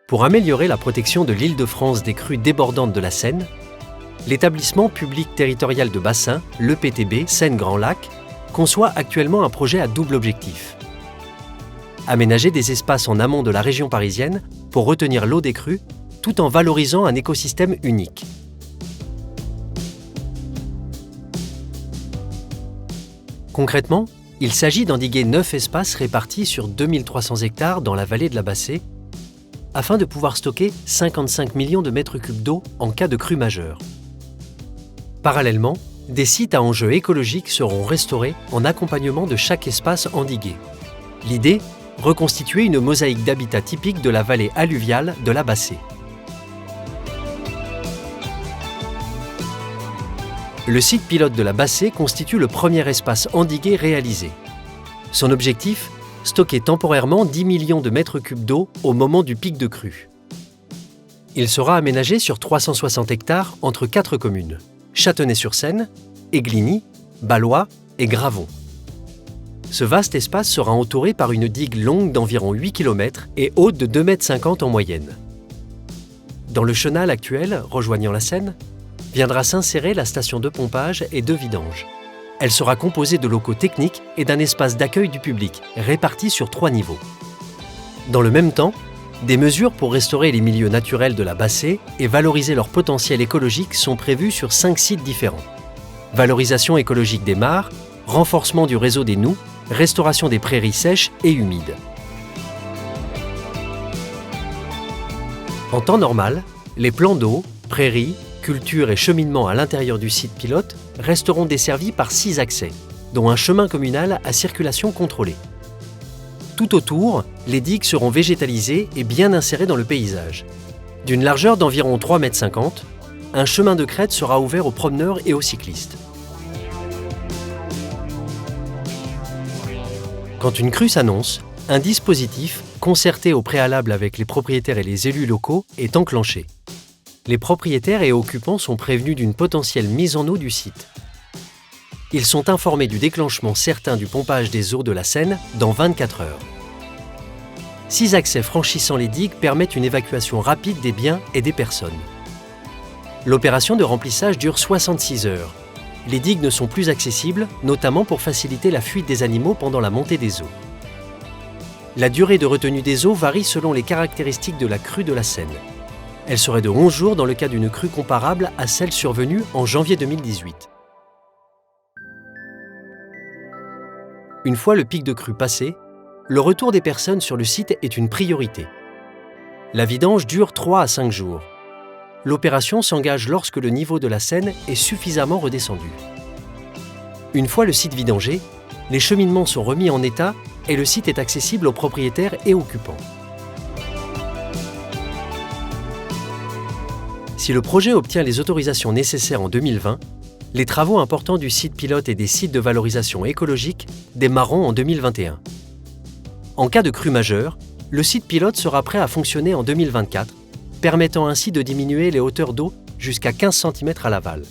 Pour améliorer la protection de l'Île-de-France des crues débordantes de la Seine, l'établissement public territorial de bassin, l'EPTB Seine-Grand Lac, conçoit actuellement un projet à double objectif. Aménager des espaces en amont de la région parisienne pour retenir l'eau des crues, tout en valorisant un écosystème unique. Concrètement, il s'agit d'endiguer 9 espaces répartis sur 2300 hectares dans la vallée de la Bassée, afin de pouvoir stocker 55 millions de mètres cubes d'eau en cas de crue majeure. Parallèlement, des sites à enjeux écologiques seront restaurés en accompagnement de chaque espace endigué. L'idée, reconstituer une mosaïque d'habitat typique de la vallée alluviale de la Bassée. Le site pilote de la Bassée constitue le premier espace endigué réalisé. Son objectif, stocker temporairement 10 millions de mètres cubes d'eau au moment du pic de crue. Il sera aménagé sur 360 hectares entre 4 communes, Châtenay-sur-Seine, Égligny, Ballois et Gravon. Ce vaste espace sera entouré par une digue longue d'environ 8 km et haute de 2,50 m en moyenne. Dans le chenal actuel, rejoignant la Seine, viendra s'insérer la station de pompage et de vidange. Elle sera composée de locaux techniques et d'un espace d'accueil du public, répartis sur 3 niveaux. Dans le même temps, des mesures pour restaurer les milieux naturels de la Bassée et valoriser leur potentiel écologique sont prévues sur 5 sites différents. Valorisation écologique des mares, renforcement du réseau des noues, restauration des prairies sèches et humides. En temps normal, les plans d'eau, prairies, culture et cheminement à l'intérieur du site pilote resteront desservis par 6 accès, dont un chemin communal à circulation contrôlée. Tout autour, les digues seront végétalisées et bien insérées dans le paysage. D'une largeur d'environ 3,50 m, un chemin de crête sera ouvert aux promeneurs et aux cyclistes. Quand une crue s'annonce, un dispositif, concerté au préalable avec les propriétaires et les élus locaux, est enclenché. Les propriétaires et occupants sont prévenus d'une potentielle mise en eau du site. Ils sont informés du déclenchement certain du pompage des eaux de la Seine dans 24 heures. 6 accès franchissant les digues permettent une évacuation rapide des biens et des personnes. L'opération de remplissage dure 66 heures. Les digues ne sont plus accessibles, notamment pour faciliter la fuite des animaux pendant la montée des eaux. La durée de retenue des eaux varie selon les caractéristiques de la crue de la Seine. Elle serait de 11 jours dans le cas d'une crue comparable à celle survenue en janvier 2018. Une fois le pic de crue passé, le retour des personnes sur le site est une priorité. La vidange dure 3 à 5 jours. L'opération s'engage lorsque le niveau de la Seine est suffisamment redescendu. Une fois le site vidangé, les cheminements sont remis en état et le site est accessible aux propriétaires et occupants. Si le projet obtient les autorisations nécessaires en 2020, les travaux importants du site pilote et des sites de valorisation écologique démarreront en 2021. En cas de crue majeure, le site pilote sera prêt à fonctionner en 2024, permettant ainsi de diminuer les hauteurs d'eau jusqu'à 15 cm à l'aval.